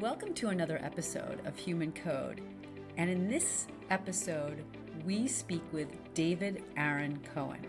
Welcome to another episode of Human Code. And in this episode, we speak with David Aaron Cohen.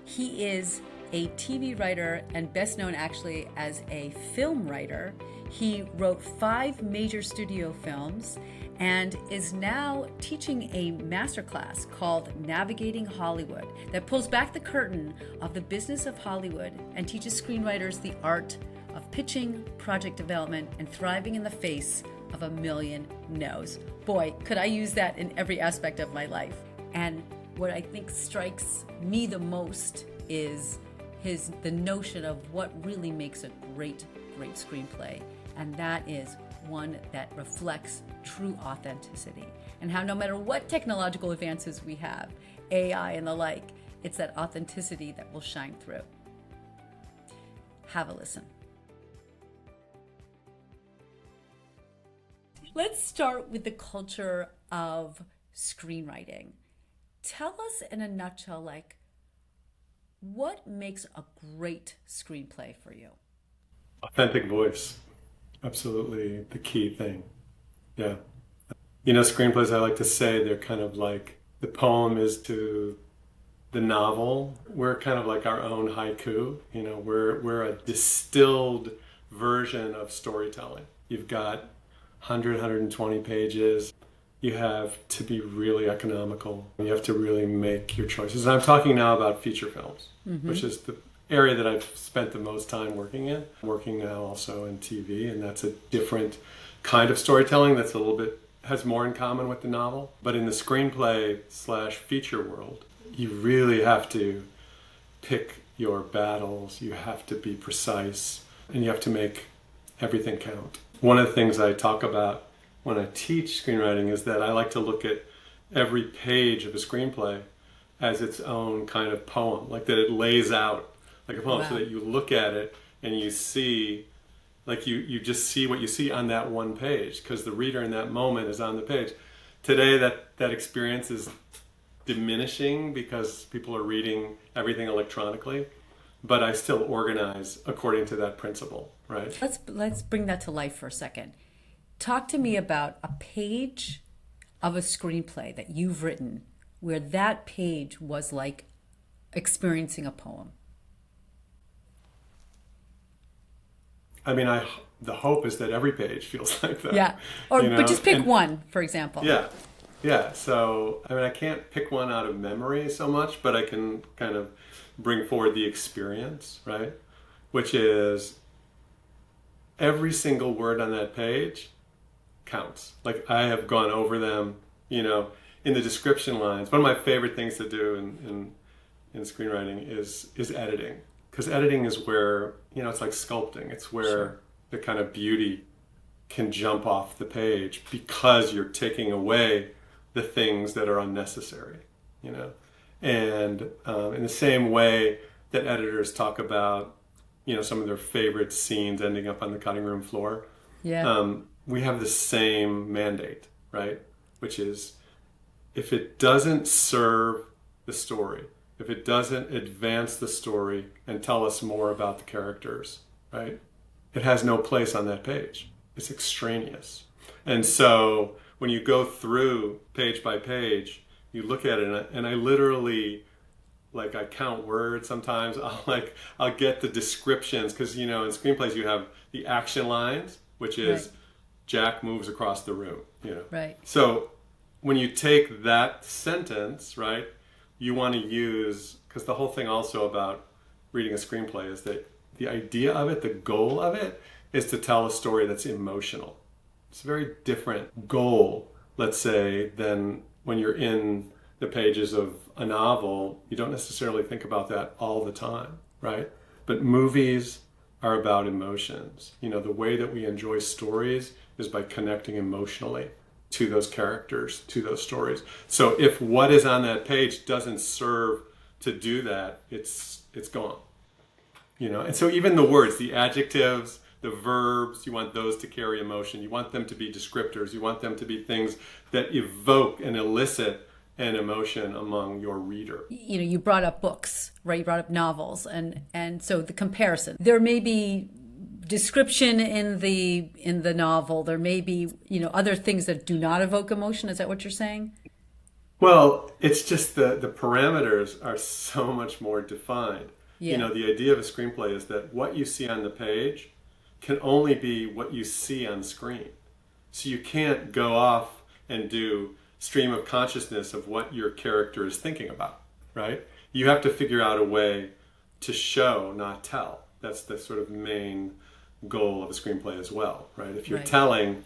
He is a TV writer and best known actually as a film writer. He wrote 5 major studio films and is now teaching a masterclass called Navigating Hollywood that pulls back the curtain of the business of Hollywood and teaches screenwriters the art of pitching, project development, and thriving in the face of a million no's. Boy, could I use that in every aspect of my life. And what I think strikes me the most is the notion of what really makes a great screenplay. And that is one that reflects true authenticity. And how no matter what technological advances we have, AI and the like, it's that authenticity that will shine through. Have a listen. Let's start with the culture of screenwriting. Tell us in a nutshell, what makes a great screenplay for you? Authentic voice. Absolutely the key thing. Yeah. Screenplays, I like to say, they're kind of like the poem is to the novel. We're kind of like our own haiku. We're a distilled version of storytelling. You've got 120 pages. You have to be really economical. You have to really make your choices. And I'm talking now about feature films, which is the area that I've spent the most time working in. I'm working now also in TV, and that's a different kind of storytelling that's a little bit, has more in common with the novel. But in the screenplay / feature world, you really have to pick your battles. You have to be precise, and you have to make everything count. One of the things I talk about when I teach screenwriting is that I like to look at every page of a screenplay as its own kind of poem, like that it lays out like a poem. Wow. So that you look at it and you see, you just see what you see on that one page, because the reader in that moment is on the page. Today that experience is diminishing because people are reading everything electronically, but I still organize according to that principle, right? Let's bring that to life for a second. Talk to me about a page of a screenplay that you've written where that page was like experiencing a poem. I mean, the hope is that every page feels like that. Yeah, but just pick one, for example. Yeah. So, I can't pick one out of memory so much, but I can kind of bring forward the experience, right? Which is every single word on that page counts. I have gone over them, in the description lines. One of my favorite things to do in screenwriting is editing. Because editing is where, it's like sculpting. It's where the kind of beauty can jump off the page because you're taking away the things that are unnecessary, And in the same way that editors talk about, some of their favorite scenes ending up on the cutting room floor, we have the same mandate, right? Which is, if it doesn't serve the story, if it doesn't advance the story and tell us more about the characters, right? It has no place on that page. It's extraneous. And so when you go through page by page, you look at it and I literally, I count words sometimes. I'll get the descriptions, because, in screenplays you have the action lines, which is Jack moves across the room, Right. So when you take that sentence, right, you want to use, because the whole thing also about reading a screenplay is that the idea of it, the goal of it, is to tell a story that's emotional. It's a very different goal, let's say, than when you're in the pages of a novel. You don't necessarily think about that all the time, right? But movies are about emotions. The way that we enjoy stories is by connecting emotionally to those characters, to those stories. So if what is on that page doesn't serve to do that, it's gone. And so even the words, the adjectives, the verbs, you want those to carry emotion. You want them to be descriptors. You want them to be things that evoke and elicit an emotion among your reader. You brought up books, right? You brought up novels, and so the comparison. There may be description in the novel. There may be, other things that do not evoke emotion. Is that what you're saying? Well, it's just the parameters are so much more defined. Yeah. The idea of a screenplay is that what you see on the page can only be what you see on screen. So you can't go off and do stream of consciousness of what your character is thinking about, right? You have to figure out a way to show, not tell. That's the sort of main goal of a screenplay as well, right? If you're Right. telling,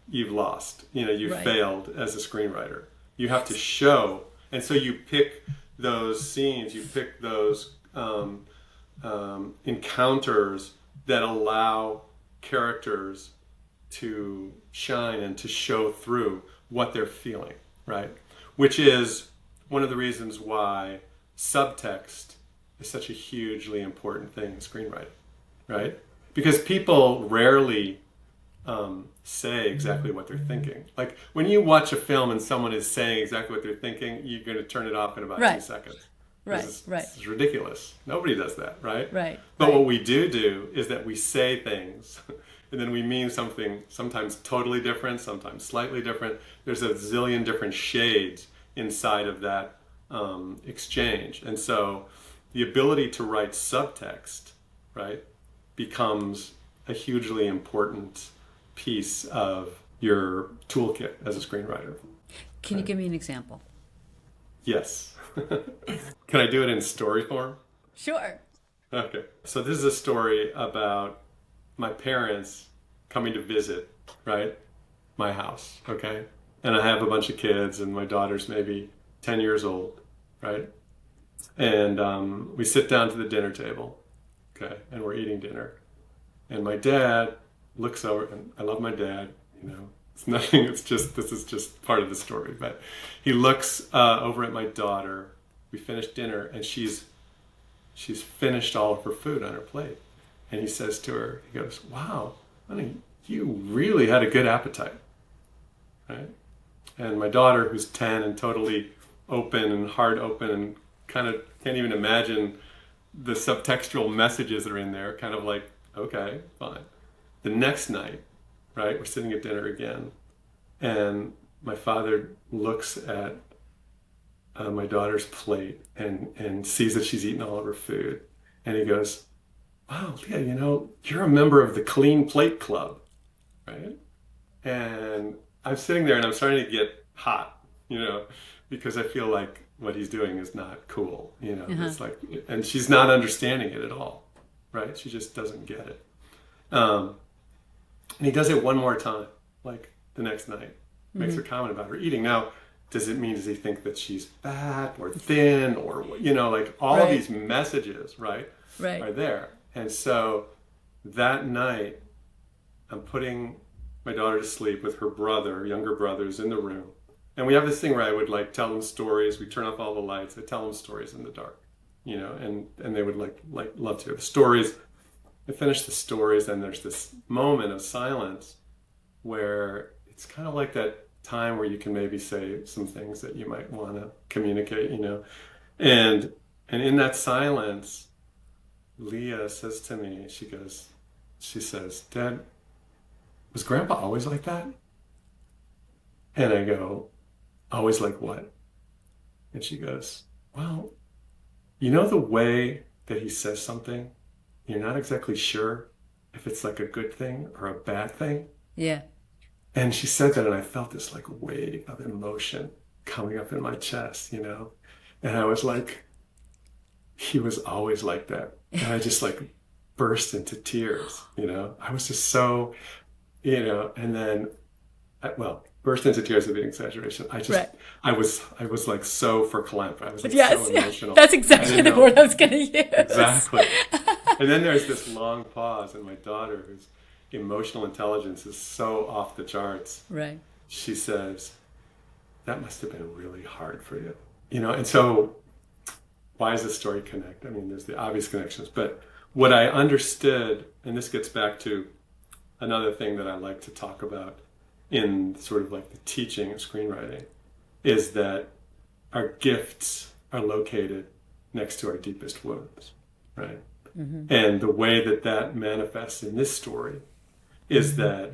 you've lost. You've Right. failed as a screenwriter. You have to show, and so you pick those scenes, you pick those encounters that allow characters to shine and to show through what they're feeling, right? Which is one of the reasons why subtext is such a hugely important thing in screenwriting, right? Because people rarely say exactly what they're thinking. Like when you watch a film and someone is saying exactly what they're thinking, you're going to turn it off in about Right. 2 seconds. Right. This Right. is ridiculous. Nobody does that, right? Right. But Right. what we do is that we say things and then we mean something sometimes totally different, sometimes slightly different. There's a zillion different shades inside of that exchange. And so the ability to write subtext, right, becomes a hugely important piece of your toolkit as a screenwriter. Can you give me an example? Yes. Can I do it in story form? Sure. Okay. So this is a story about my parents coming to visit, right? My house, okay? And I have a bunch of kids and my daughter's maybe 10 years old, right? And we sit down to the dinner table, okay? And we're eating dinner. And my dad looks over, and I love my dad, It's nothing, this is just part of the story. But he looks over at my daughter. We finished dinner and she's finished all of her food on her plate. And he says to her, he goes, "Wow, honey, you really had a good appetite," right? And my daughter, who's 10 and totally open and heart open and kind of can't even imagine the subtextual messages that are in there, kind of like, okay, fine. The next night, right, we're sitting at dinner again, and my father looks at my daughter's plate and sees that she's eaten all of her food. And he goes, "Wow, Leah, you're a member of the Clean Plate Club," right? And I'm sitting there and I'm starting to get hot, because I feel like what he's doing is not cool, It's like, and she's not understanding it at all, right? She just doesn't get it. And he does it one more time, like the next night, makes a comment about her eating. Now, does he think that she's fat or thin or, like all of Right. these messages, right, Right. are there. And so that night, I'm putting my daughter to sleep with her younger brother's in the room. And we have this thing where I would like tell them stories. We turn off all the lights. I tell them stories in the dark, and they would like love to hear the stories. I finish the stories and there's this moment of silence where it's kind of like that time where you can maybe say some things that you might want to communicate, and in that silence, Leah says to me, she says, "Dad, was Grandpa always like that?" And I go, "Always like what?" And she goes, "Well, the way that he says something, you're not exactly sure if it's like a good thing or a bad thing." Yeah. And she said that and I felt this like wave of emotion coming up in my chest, And I was like, he was always like that. And I just like burst into tears, I was just so, and then, burst into tears would be an exaggeration. Right. I was like so verklempt. I was like Yes. so emotional. That's exactly the word I was going to use. Exactly. And then there's this long pause, and my daughter, whose emotional intelligence is so off the charts, Right. she says, "That must have been really hard for you." And so why does this story connect? I mean, there's the obvious connections, but what I understood, and this gets back to another thing that I like to talk about in sort of like the teaching of screenwriting, is that our gifts are located next to our deepest wounds, right? And the way that that manifests in this story is that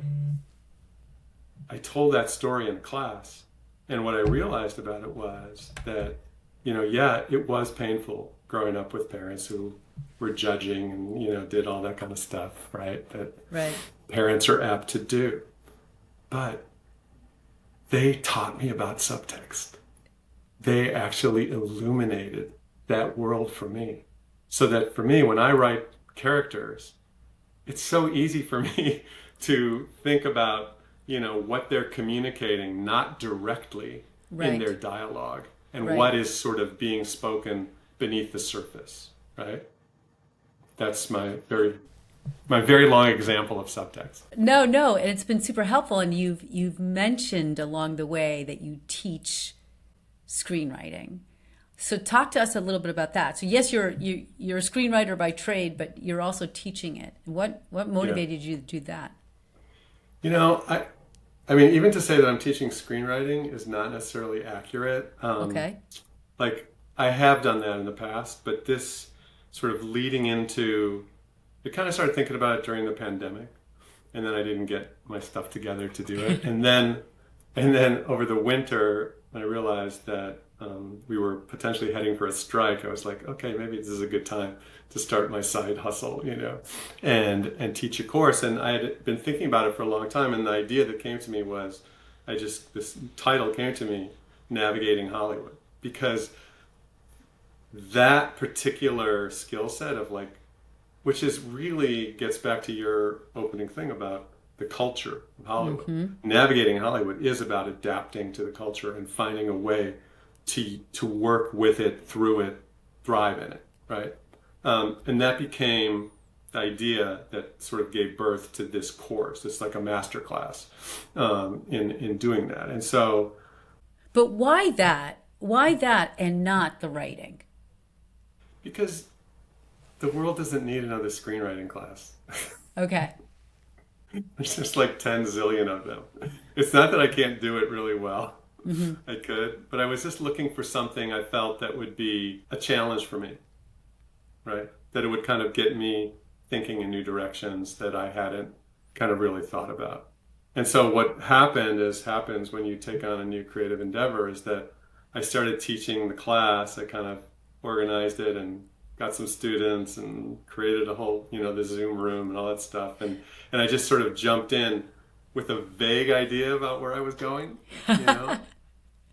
I told that story in class. And what I realized about it was that, yeah, it was painful growing up with parents who were judging and, did all that kind of stuff, right? That parents are apt to do. But they taught me about subtext. They actually illuminated that world for me. So that for me, when I write characters, it's so easy for me to think about, what they're communicating, not directly in their dialogue, and what is sort of being spoken beneath the surface, right? That's my very long example of subtext. No, and it's been super helpful. And you've mentioned along the way that you teach screenwriting. So talk to us a little bit about that. So yes, you're a screenwriter by trade, but you're also teaching it. What motivated you to do that? I mean, even to say that I'm teaching screenwriting is not necessarily accurate. Okay. Like, I have done that in the past, but this sort of leading into, I kind of started thinking about it during the pandemic, and then I didn't get my stuff together to do it. and then over the winter, I realized that we were potentially heading for a strike. I was like, okay, maybe this is a good time to start my side hustle, and teach a course. And I had been thinking about it for a long time. And the idea that came to me was, this title came to me, Navigating Hollywood, because that particular skill set of which is really gets back to your opening thing about the culture of Hollywood. Mm-hmm. Navigating Hollywood is about adapting to the culture and finding a way to work with it, through it, thrive in it, right? And that became the idea that sort of gave birth to this course. It's like a master class in doing that. And so... But why that? Why that and not the writing? Because the world doesn't need another screenwriting class. Okay. There's just like 10 zillion of them. It's not that I can't do it really well. Mm-hmm. I could, but I was just looking for something I felt that would be a challenge for me, right? That it would kind of get me thinking in new directions that I hadn't kind of really thought about. And so what happens when you take on a new creative endeavor is that I started teaching the class. I kind of organized it and got some students and created a whole, the Zoom room and all that stuff. And I just sort of jumped in with a vague idea about where I was going,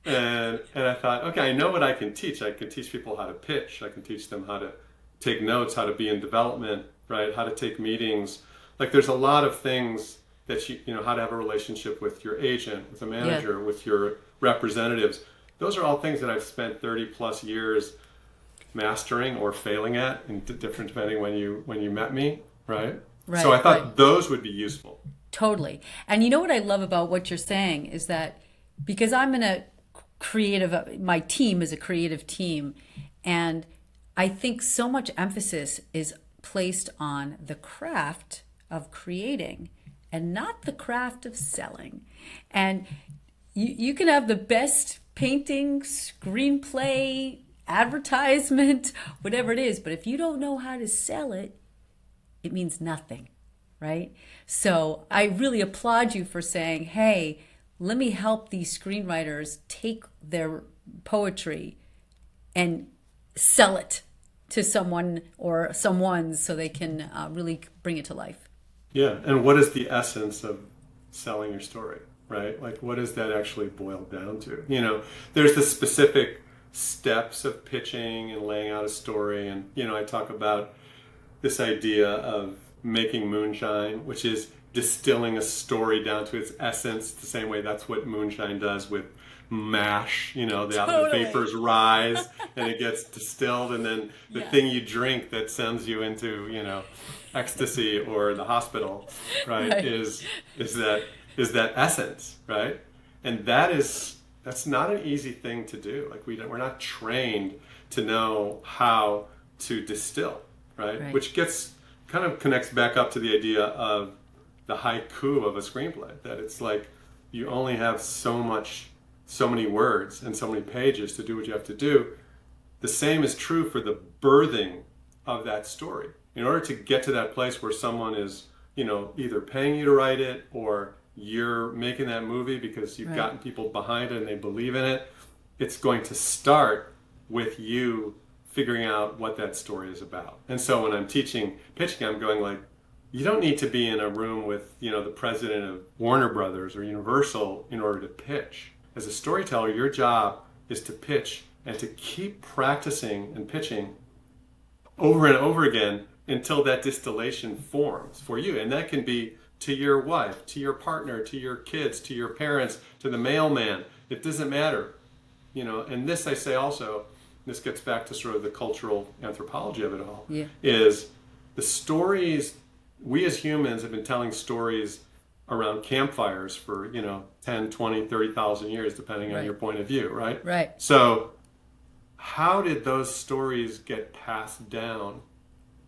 And I thought, okay, I know what I can teach. I can teach people how to pitch. I can teach them how to take notes, how to be in development, right? How to take meetings. Like, there's a lot of things that how to have a relationship with your agent, with a manager, with your representatives. Those are all things that I've spent 30 plus years mastering or failing at, and different depending when you met me, right? So I thought those would be useful. Totally. And you know what I love about what you're saying is that because I'm in a my team is a creative team, and I think so much emphasis is placed on the craft of creating and not the craft of selling. And you can have the best painting, screenplay, advertisement, whatever it is, but if you don't know how to sell it, it means nothing, right? So I really applaud you for saying, hey, let me help these screenwriters take their poetry and sell it to someone or someone's so they can really bring it to life. Yeah, and what is the essence of selling your story, right? Like, what does that actually boil down to? There's the specific steps of pitching and laying out a story, and I talk about this idea of making moonshine, which is distilling a story down to its essence, the same way that's what moonshine does with mash. The vapors rise and it gets distilled, and then the thing you drink that sends you into ecstasy or the hospital, right? is that essence, right? And that's not an easy thing to do. Like, we're not trained to know how to distill, right? Which kind of connects back up to the idea of the haiku of a screenplay, that it's like you only have so many words and so many pages to do what you have to do. The same is true for the birthing of that story. in order to get to that place where someone is, either paying you to write it or you're making that movie because you've gotten people behind it and they believe in it, it's going to start with you figuring out what that story is about. And so when I'm pitching, I'm going like, you don't need to be in a room with, the president of Warner Brothers or Universal in order to pitch. As a storyteller, your job is to pitch and to keep practicing and pitching over and over again until that distillation forms for you. And that can be to your wife, to your partner, to your kids, to your parents, to the mailman. It doesn't matter. And this I say also, this gets back to sort of the cultural anthropology of it all, is the stories, we as humans have been telling stories around campfires for, 10, 20, 30,000 years, depending on your point of view, right? Right. So how did those stories get passed down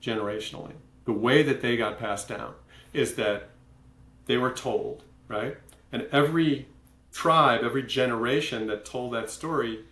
generationally? The way that they got passed down is that they were told, right? And every tribe, every generation that told that story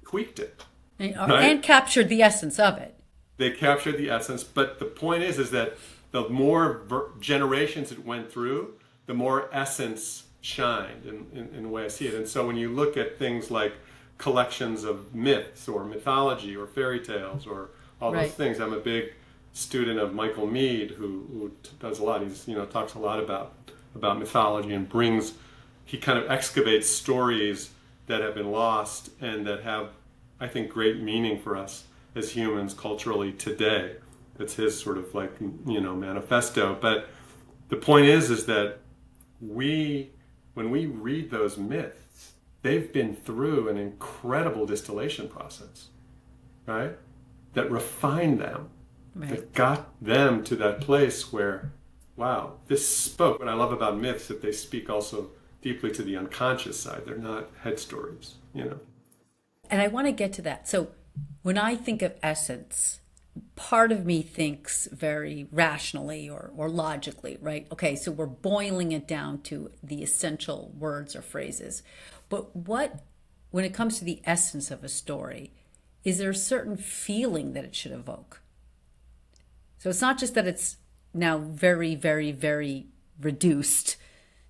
tweaked it. And captured the essence of it. They captured the essence, but the point is that the more generations it went through, the more essence shined in the way I see it. And so when you look at things like collections of myths or mythology or fairy tales or all those things, I'm a big student of Michael Mead, who does a lot. He's talks a lot about mythology and he kind of excavates stories that have been lost and that have, I think, great meaning for us as humans culturally today. It's his sort of like, manifesto. But the point is that when we read those myths, they've been through an incredible distillation process, right? That refined them, that got them to that place where, wow, this spoke. What I love about myths, that they speak also deeply to the unconscious side. They're not head stories, And I want to get to that. So when I think of essence, part of me thinks very rationally or logically, right? Okay, so we're boiling it down to the essential words or phrases. But when it comes to the essence of a story, is there a certain feeling that it should evoke? So it's not just that it's now very, very, very reduced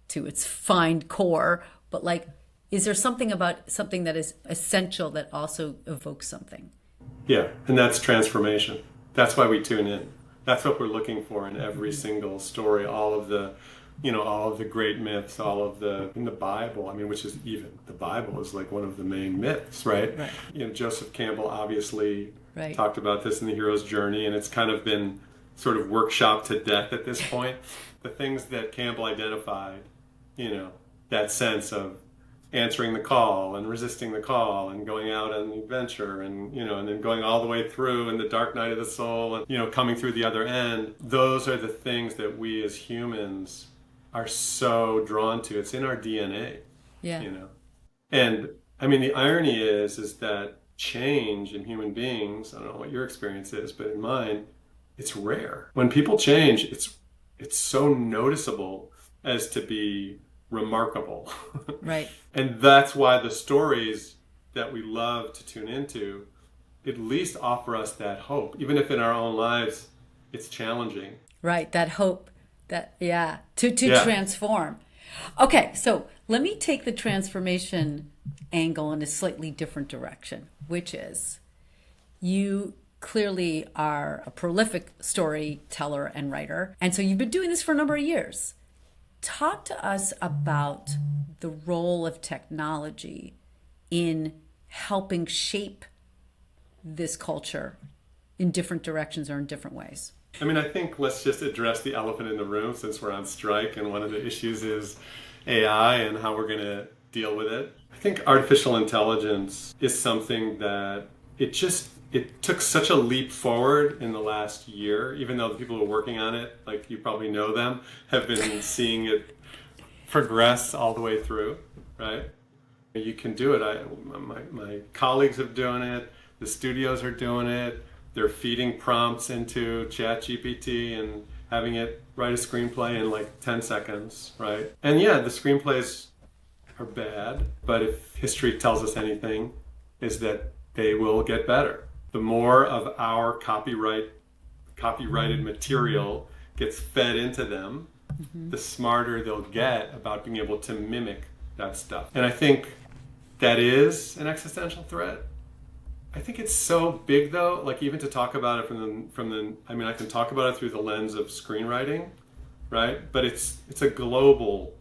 to its fine core, but like, is there something about something that is essential that also evokes something? Yeah, and that's transformation. That's why we tune in. That's what we're looking for in every single story. All of the great myths, in the Bible. I mean, the Bible is like one of the main myths, right? Joseph Campbell obviously talked about this in The Hero's Journey, and it's kind of been sort of workshopped to death at this point. The things that Campbell identified, that sense of answering the call and resisting the call and going out on the adventure and and then going all the way through in the dark night of the soul and coming through the other end. Those are the things that we as humans are so drawn to. It's in our DNA. And I mean, the irony is that change in human beings, I don't know what your experience is, but in mine, it's rare. When people change, it's so noticeable as to be remarkable. Right. And that's why the stories that we love to tune into at least offer us that hope, even if in our own lives it's challenging. Right, that hope, to transform. Okay, so let me take the transformation angle in a slightly different direction, which is you clearly are a prolific storyteller and writer, and so you've been doing this for a number of years. Talk to us about the role of technology in helping shape this culture in different directions or in different ways. I mean, I think let's just address the elephant in the room since we're on strike, and one of the issues is AI and how we're going to deal with it. I think artificial intelligence is something that it took such a leap forward in the last year, even though the people who are working on it, like you probably know them, have been seeing it progress all the way through, right? You can do it. My colleagues are doing it. The studios are doing it. They're feeding prompts into ChatGPT and having it write a screenplay in like 10 seconds, right? And yeah, the screenplays are bad, but if history tells us anything, is that they will get better. The more of our copyright copyrighted material gets fed into them, the smarter they'll get about being able to mimic that stuff. And I think that is an existential threat. I think it's so big though, like even to talk about it I mean, I can talk about it through the lens of screenwriting, right? But it's a global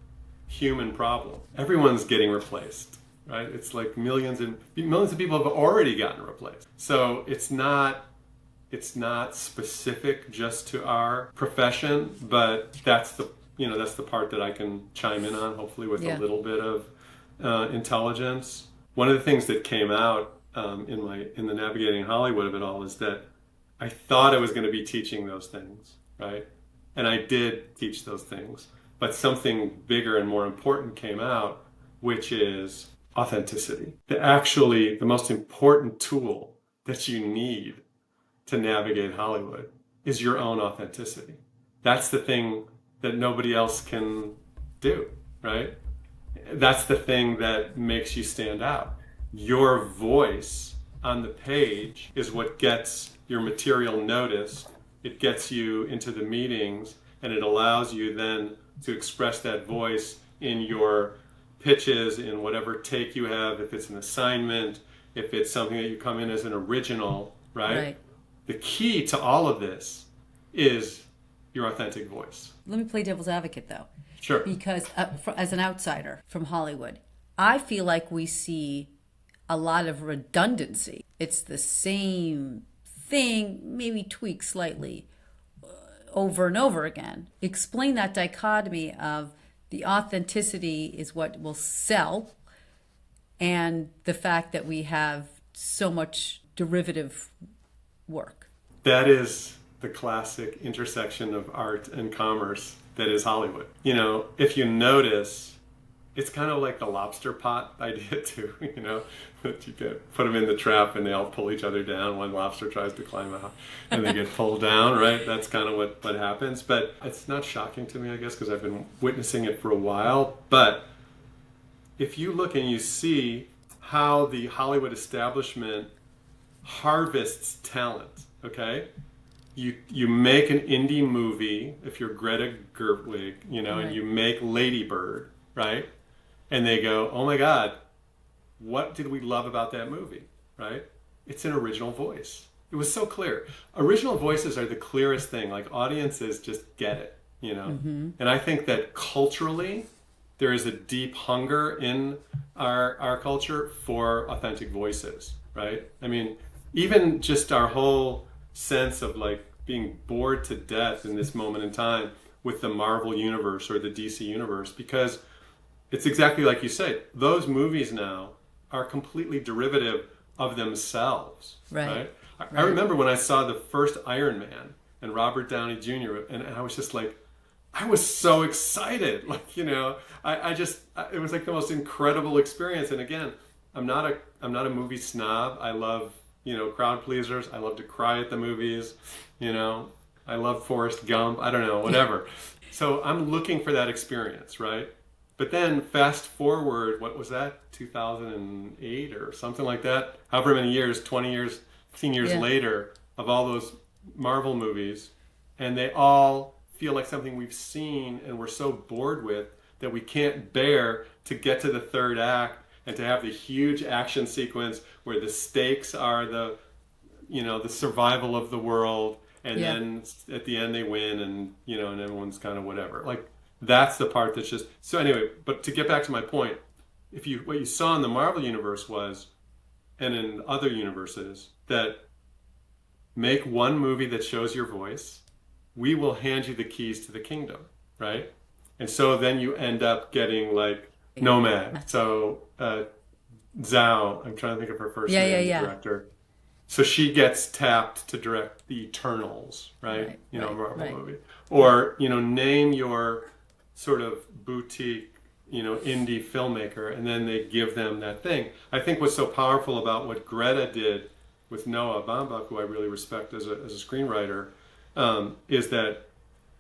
human problem. Everyone's getting replaced, right? It's like millions of people have already gotten replaced. So it's not specific just to our profession, but that's the part that I can chime in on, hopefully with a little bit of intelligence. One of the things that came out in the Navigating Hollywood of it all is that I thought I was going to be teaching those things, right? And I did teach those things, but something bigger and more important came out, which is authenticity. The most important tool that you need to navigate Hollywood is your own authenticity. That's the thing that nobody else can do, right? That's the thing that makes you stand out. Your voice on the page is what gets your material noticed. It gets you into the meetings, and it allows you then to express that voice in your pitches, in whatever take you have, if it's an assignment, if it's something that you come in as an original, right? The key to all of this is your authentic voice. Let me play devil's advocate though. Sure. Because as an outsider from Hollywood, I feel like we see a lot of redundancy. It's the same thing, maybe tweaked slightly over and over again. Explain that dichotomy of the authenticity is what will sell, and the fact that we have so much derivative work. That is the classic intersection of art and commerce that is Hollywood. You know, if you notice, it's kind of like the lobster pot idea too, you know, that you get put them in the trap and they all pull each other down. One lobster tries to climb out and they get pulled down, right? That's kind of what happens. But it's not shocking to me, I guess, because I've been witnessing it for a while. But if you look and you see how the Hollywood establishment harvests talent, okay? You make an indie movie, if you're Greta Gerwig, you know, and you make Lady Bird, right? And they go, oh my God, what did we love about that movie, right? It's an original voice. It was so clear. Original voices are the clearest thing. Like audiences just get it, you know? Mm-hmm. And I think that culturally, there is a deep hunger in our culture for authentic voices, right? I mean, even just our whole sense of like being bored to death in this moment in time with the Marvel universe or the DC universe, because it's exactly like you say, those movies now are completely derivative of themselves, right? I remember when I saw the first Iron Man and Robert Downey Jr. and I was just like, I was so excited. Like, you know, it was like the most incredible experience. And again, I'm not a movie snob. I love, you know, crowd pleasers. I love to cry at the movies, you know, I love Forrest Gump. I don't know, whatever. So I'm looking for that experience, right? But then fast forward, what was that, 2008 or something like that? However many years, 20 years, 15 years later of all those Marvel movies, and they all feel like something we've seen and we're so bored with that we can't bear to get to the third act and to have the huge action sequence where the stakes are the survival of the world, and then at the end they win, and you know, and everyone's kind of whatever. Like, that's the part that's just so. Anyway, but to get back to my point, what you saw in the Marvel universe was, and in other universes, that make one movie that shows your voice, we will hand you the keys to the kingdom, right? And so then you end up getting like Nomad. So Zhao, I'm trying to think of her first name, the director. So she gets tapped to direct the Eternals, right? Marvel movie. Or, you know, name your sort of boutique, you know, indie filmmaker, and then they give them that thing. I think what's so powerful about what Greta did with Noah Baumbach, who I really respect as a screenwriter, is that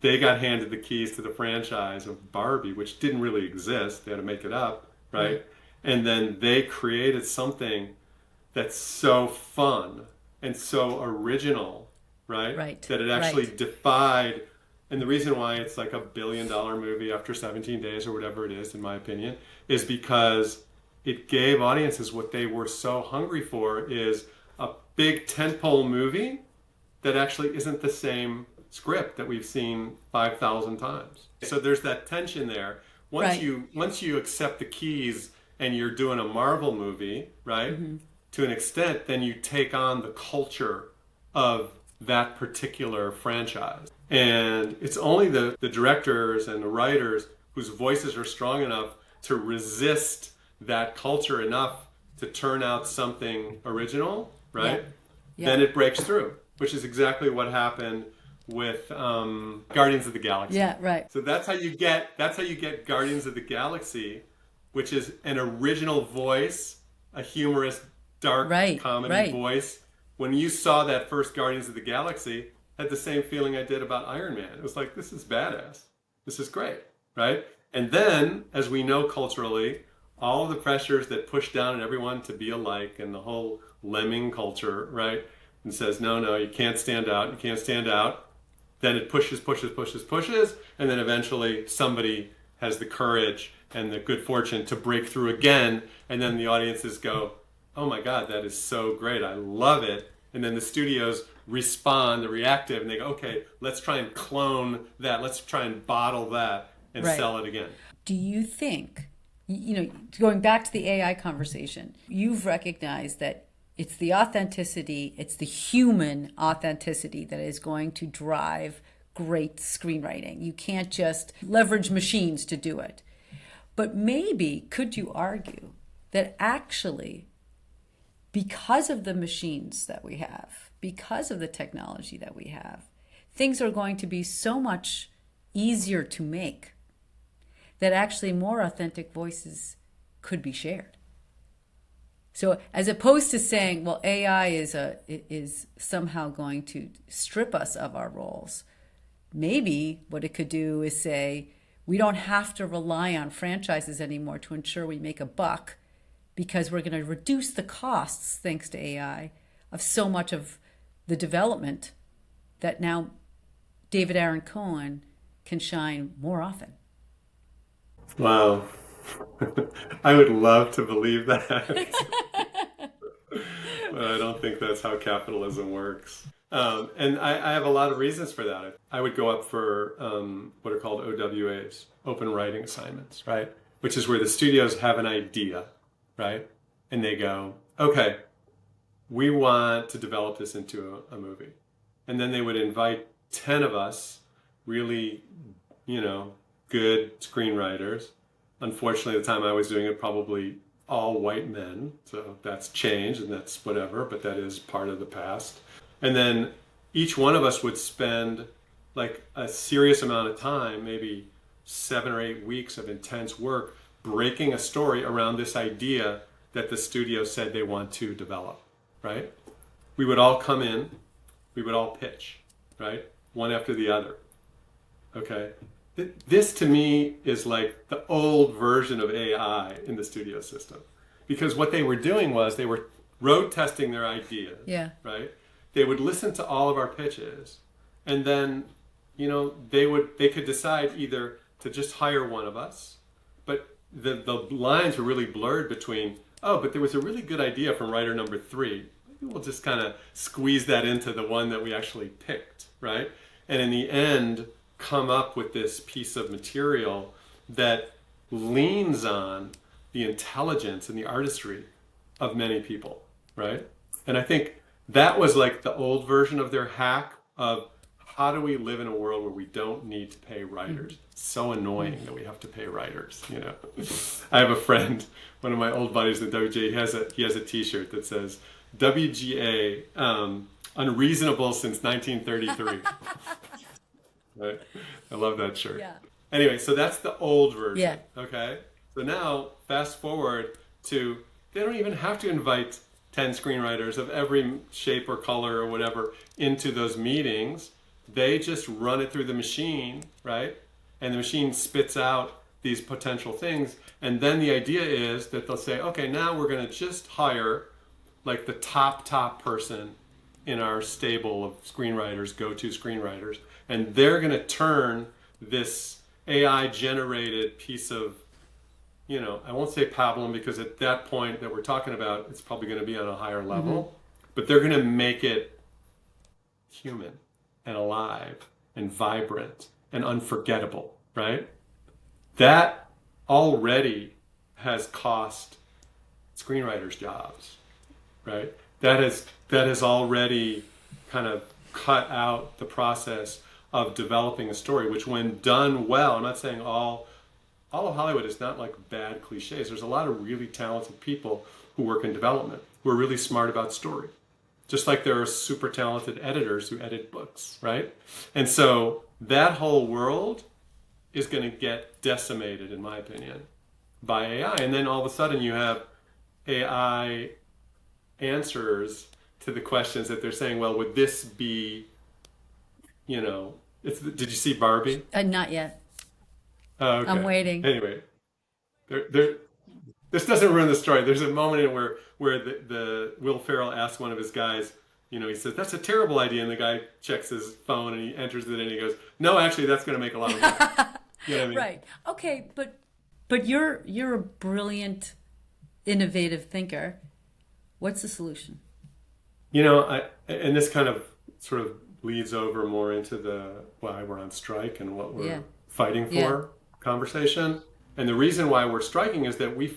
they got handed the keys to the franchise of Barbie, which didn't really exist. They had to make it up, right? And then they created something that's so fun and so original right? Right. That it actually Right. defied, and the reason why it's like $1 billion movie after 17 days or whatever it is, in my opinion, is because it gave audiences what they were so hungry for, is a big tentpole movie that actually isn't the same script that we've seen 5,000 times. So there's that tension there. Once Right. you accept the keys and you're doing a Marvel movie, right? Mm-hmm. To an extent, then you take on the culture of that particular franchise. And it's only the directors and the writers whose voices are strong enough to resist that culture enough to turn out something original, Yeah. right? Yeah. Then it breaks through, which is exactly what happened with Guardians of the Galaxy. Yeah. Right. So that's how you get Guardians of the Galaxy, which is an original voice, a humorous, dark Right. comedy Right. voice. When you saw that first Guardians of the Galaxy, I had the same feeling I did about Iron Man. It was like, this is badass. This is great, right? And then, as we know culturally, all of the pressures that push down on everyone to be alike and the whole lemming culture, right? And says, no, no, you can't stand out, you can't stand out. Then it pushes, pushes, pushes, pushes, and then eventually somebody has the courage and the good fortune to break through again, and then the audiences go, oh my God, that is so great, I love it. And then the studios respond, they're reactive, and they go, okay, let's try and clone that, let's try and bottle that and Right. sell it again. Do you think, going back to the AI conversation, you've recognized that it's the authenticity, it's the human authenticity that is going to drive great screenwriting. You can't just leverage machines to do it. But maybe, could you argue that actually, because of the machines that we have, because of the technology that we have, things are going to be so much easier to make that actually more authentic voices could be shared? So as opposed to saying, well, AI is somehow going to strip us of our roles, maybe what it could do is say, we don't have to rely on franchises anymore to ensure we make a buck, because we're going to reduce the costs, thanks to AI, of so much of the development, that now David Aaron Cohen can shine more often. Wow. I would love to believe that. But I don't think that's how capitalism works. And I have a lot of reasons for that. I would go up for what are called OWAs, open writing assignments, right? Which is where the studios have an idea, right? And they go, okay, we want to develop this into a movie. And then they would invite 10 of us, really, good screenwriters. Unfortunately, the time I was doing it, probably all white men. So that's changed and that's whatever, but that is part of the past. And then each one of us would spend like a serious amount of time, maybe 7 or 8 weeks of intense work, breaking a story around this idea that the studio said they want to develop, right? We would all come in, we would all pitch, right? One after the other. Okay. This to me is like the old version of AI in the studio system. Because what they were doing was they were road testing their ideas, Yeah. right? They would listen to all of our pitches, and then, they could decide either to just hire one of us, but the lines were really blurred between, oh, but there was a really good idea from writer number 3. Maybe we'll just kind of squeeze that into the one that we actually picked, right? And in the end, come up with this piece of material that leans on the intelligence and the artistry of many people, right? And I think that was like the old version of their hack of how do we live in a world where we don't need to pay writers? It's so annoying that we have to pay writers, I have a friend, one of my old buddies in WGA, he has a t-shirt that says, WGA, unreasonable since 1933. Right? I love that shirt. Yeah. Anyway, so that's the old version. Yeah. Okay. So now, fast forward to, they don't even have to invite 10 screenwriters of every shape or color or whatever into those meetings. They just run it through the machine, right? And the machine spits out these potential things. And then the idea is that they'll say, okay, now we're going to just hire like the top person in our stable of screenwriters, go-to screenwriters, and they're going to turn this AI generated piece of, I won't say pablum because at that point that we're talking about, it's probably going to be on a higher level, but they're going to make it human and alive and vibrant and unforgettable, right? That already has cost screenwriters jobs, right? That has already kind of cut out the process of developing a story, which when done well, I'm not saying all of Hollywood is not like bad cliches. There's a lot of really talented people who work in development who are really smart about story. Just like there are super talented editors who edit books, right? And so that whole world is going to get decimated, in my opinion, by AI. And then all of a sudden you have AI answers to the questions that they're saying, well, would this be, did you see Barbie? Not yet. Oh, okay. I'm waiting. Anyway, this doesn't ruin the story. There's a moment in where the Will Ferrell asks one of his guys, he says, that's a terrible idea. And the guy checks his phone and he enters it and he goes, no, actually, that's going to make a lot of money. You know what I mean? Right. Okay. But you're a brilliant, innovative thinker. What's the solution? And this kind of sort of leads over more into the why we're on strike and what we're fighting for conversation. And the reason why we're striking is that we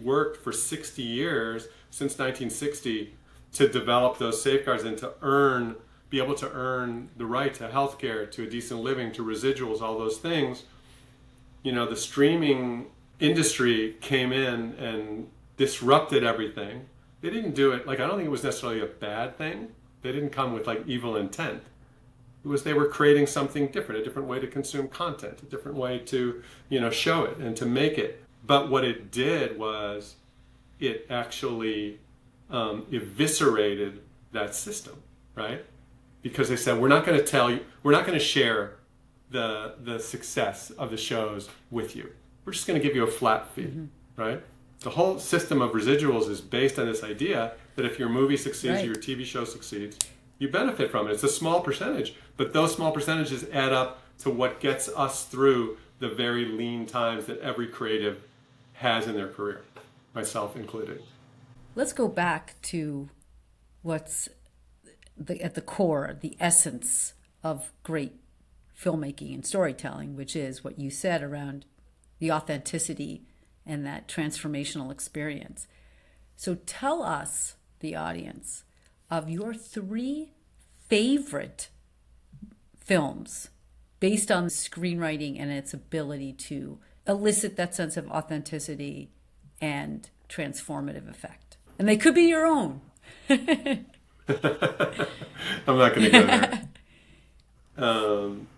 worked for 60 years, since 1960, to develop those safeguards and to be able to earn the right to healthcare, to a decent living, to residuals, all those things. The streaming industry came in and disrupted everything. They didn't do it, I don't think it was necessarily a bad thing. They didn't come with evil intent. It was they were creating something different, a different way to consume content, a different way to, show it and to make it. But what it did was it actually eviscerated that system, right? Because they said, we're not going to share the success of the shows with you. We're just going to give you a flat fee, right? The whole system of residuals is based on this idea that if your movie succeeds, or your TV show succeeds, you benefit from it. It's a small percentage, but those small percentages add up to what gets us through the very lean times that every creative has in their career, myself included. Let's go back to what's at the core, the essence of great filmmaking and storytelling, which is what you said around the authenticity and that transformational experience. So tell us, the audience, of your 3 favorite films based on screenwriting and its ability to elicit that sense of authenticity and transformative effect. And they could be your own. I'm not going to go there.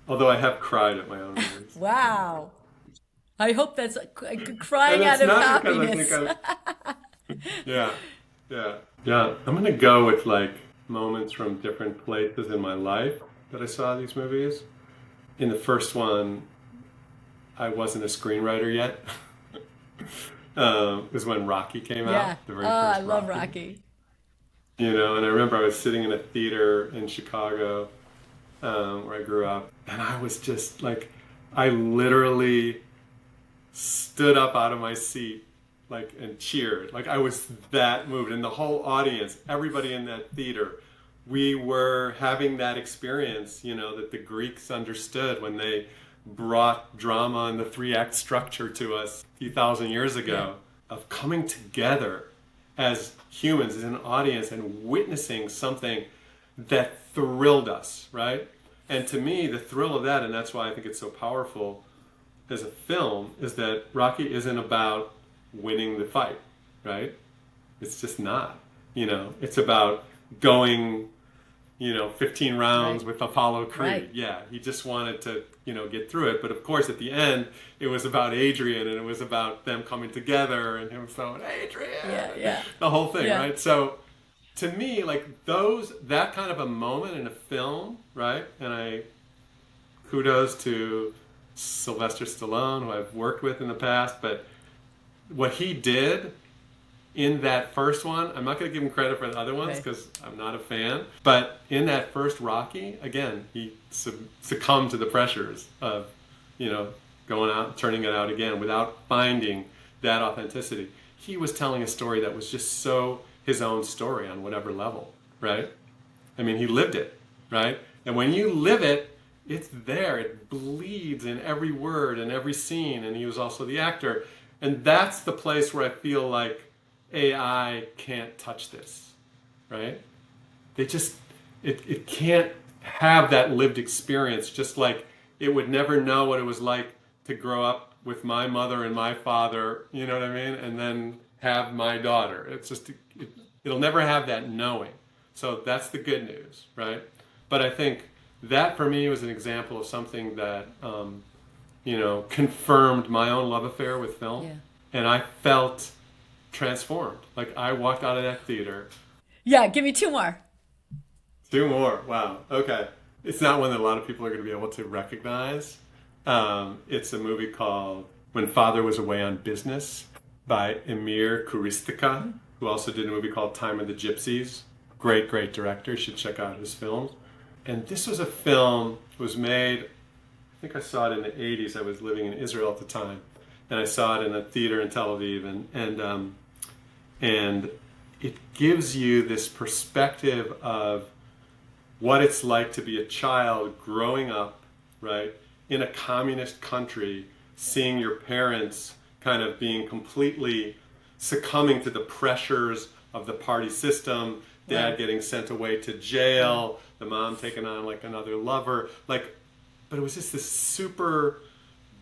Although I have cried at my own movies. Wow. I hope that's crying out of happiness. Yeah. I'm going to go with moments from different places in my life that I saw these movies. In the first one, I wasn't a screenwriter yet. It was when Rocky came out. The very first I love Rocky. And I remember I was sitting in a theater in Chicago where I grew up, and I was just I literally stood up out of my seat and cheered. I was that moved. And the whole audience, everybody in that theater, we were having that experience, that the Greeks understood when they brought drama and the 3-act structure to us a few thousand years ago, of coming together as humans, as an audience, and witnessing something that thrilled us, right? And to me, the thrill of that, and that's why I think it's so powerful as a film, is that Rocky isn't about winning the fight, right? It's just not. It's about going 15 rounds with Apollo Creed. Right. Yeah, he just wanted to get through it. But of course, at the end, it was about Adrian, and it was about them coming together and him saying, Adrian, the whole thing, right? So to me, that kind of a moment in a film, right? And kudos to Sylvester Stallone, who I've worked with in the past, but what he did in that first one, I'm not going to give him credit for the other ones Right. because I'm not a fan. But in that first Rocky, again, he succumbed to the pressures of, going out and turning it out again without finding that authenticity. He was telling a story that was just so his own story on whatever level, right? I mean, he lived it, right? And when you live it, it's there. It bleeds in every word and every scene. And he was also the actor. And that's the place where I feel like AI can't touch this, right? They just, it can't have that lived experience, just like it would never know what it was like to grow up with my mother and my father, you know what I mean? And then have my daughter. It's just, it'll never have that knowing. So that's the good news, right? But I think that for me was an example of something that, confirmed my own love affair with film. Yeah. And I felt transformed. Like I walked out of that theater. Yeah, give me two more. Two more. Wow. Okay. It's not one that a lot of people are going to be able to recognize. It's a movie called When Father Was Away on Business by Emir Kuristika, who also did a movie called Time of the Gypsies. Great, great director. You should check out his films. And this was a film, it was made, I think I saw it in the 80s. I was living in Israel at the time. And I saw it in a theater in Tel Aviv. And it gives you this perspective of what it's like to be a child growing up, right, in a communist country, seeing your parents kind of being completely succumbing to the pressures of the party system, dad Right. getting sent away to jail, the mom taking on like another lover, like, but it was just this super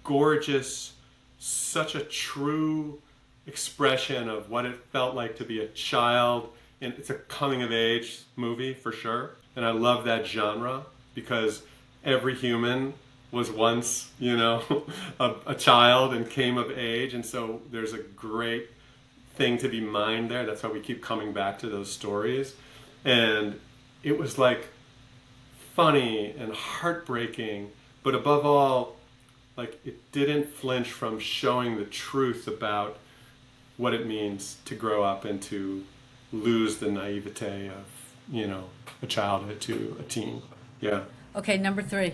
gorgeous, such a true expression of what it felt like to be a child. And it's a coming of age movie for sure. And I love that genre because every human was once, a child and came of age. And so there's a great thing to be mined there. That's why we keep coming back to those stories. And it was like funny and heartbreaking, but above all, like it didn't flinch from showing the truth about what it means to grow up and to lose the naivete of, a childhood to a teen. Yeah. Okay, number three.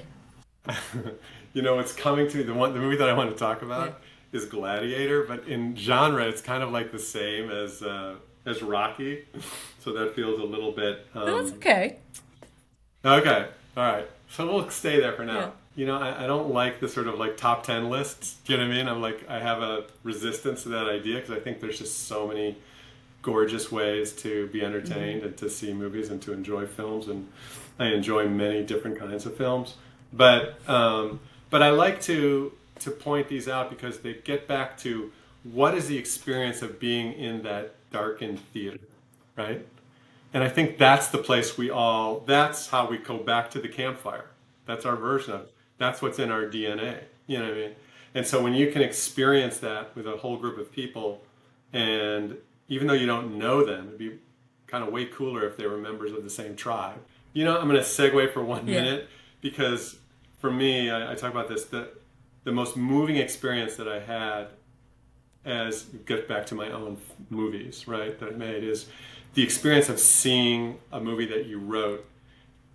It's coming to the movie that I want to talk Yeah. about is Gladiator, but in genre it's kind of like the same as Rocky. So that feels a little bit No, that's okay. okay. All right. So we'll stay there for Yeah. now. I don't like the sort of like top 10 lists. Do you know what I mean? I have a resistance to that idea because I think there's just so many gorgeous ways to be entertained and to see movies and to enjoy films. And I enjoy many different kinds of films. But I like to point these out because they get back to what is the experience of being in that darkened theater, right? And I think that's the place that's how we go back to the campfire. That's our version of it. That's what's in our DNA. You know what I mean? And so when you can experience that with a whole group of people, and even though you don't know them, it'd be kind of way cooler if they were members of the same tribe. I'm going to segue for one Yeah. minute because for me, I talk about this, the most moving experience that I had as get back to my own movies, right, that I made is the experience of seeing a movie that you wrote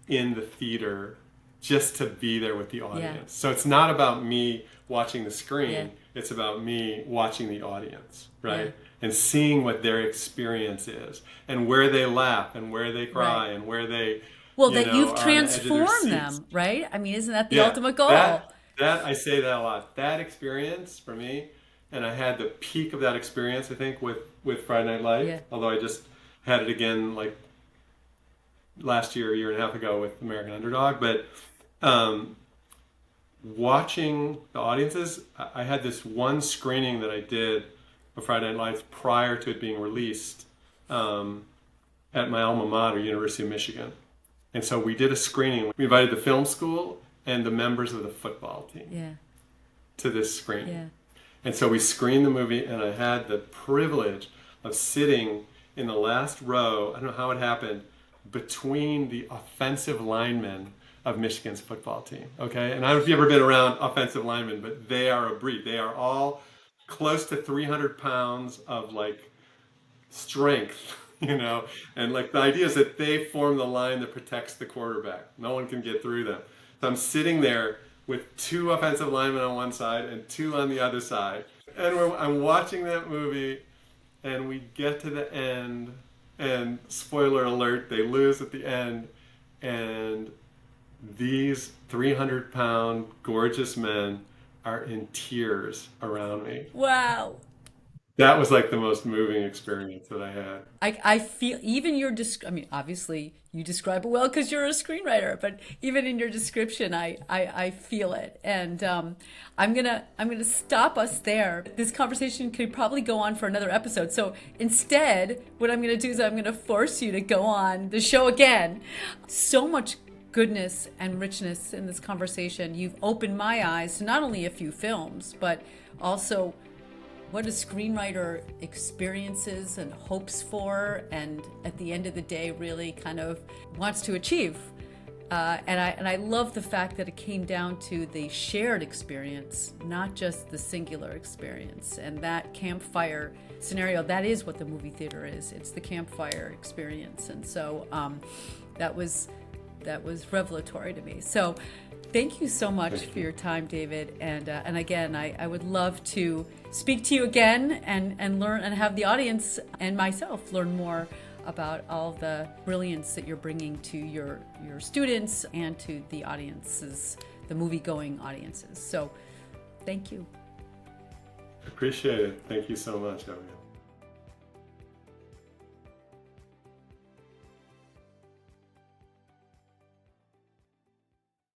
in the theater just to be there with the audience. So it's not about me watching the screen, Yeah. it's about me watching the audience, right? Yeah. And seeing what their experience is and where they laugh and where they cry Right. and where they Well, that you've are on the edge of their transformed seats. them, right? I mean, isn't that the Yeah, ultimate goal? that I say that a lot. That experience for me, and I had the peak of that experience, I think, with Friday Night Lights. Yeah. Although I just had it again like last year and a half ago with American Underdog. But watching the audiences, I had this one screening that I did of Friday Night Lights prior to it being released at my alma mater, University of Michigan. And so we did a screening. We invited the film school and the members of the football team Yeah. to this screening. Yeah. And so we screened the movie, and I had the privilege of sitting in the last row, I don't know how it happened, between the offensive linemen of Michigan's football team. Okay? And I don't know if you've ever been around offensive linemen, but they are a breed. They are all close to 300 pounds of like strength, and like the idea is that they form the line that protects the quarterback. No one can get through them. So I'm sitting there with 2 offensive linemen on one side and 2 on the other side. And I'm watching that movie, and we get to the end, and spoiler alert, they lose at the end, and these 300-pound gorgeous men are in tears around me. Wow. That was like the most moving experience that I had. I feel even I mean, obviously you describe it well because you're a screenwriter, but even in your description, I feel it. And I'm gonna stop us there. This conversation could probably go on for another episode. So instead, what I'm gonna do is I'm gonna force you to go on the show again. So much goodness and richness in this conversation. You've opened my eyes to not only a few films, but also what a screenwriter experiences and hopes for, and at the end of the day really kind of wants to achieve. And I love the fact that it came down to the shared experience, not just the singular experience. And that campfire scenario, that is what the movie theater is. It's the campfire experience. And so that was revelatory to me. So thank you so much for your time, David. And again, I would love to speak to you again and learn, and have the audience and myself learn more about all the brilliance that you're bringing to your students and to the audiences, the movie-going audiences. So thank you. Appreciate it. Thank you so much, Abigail.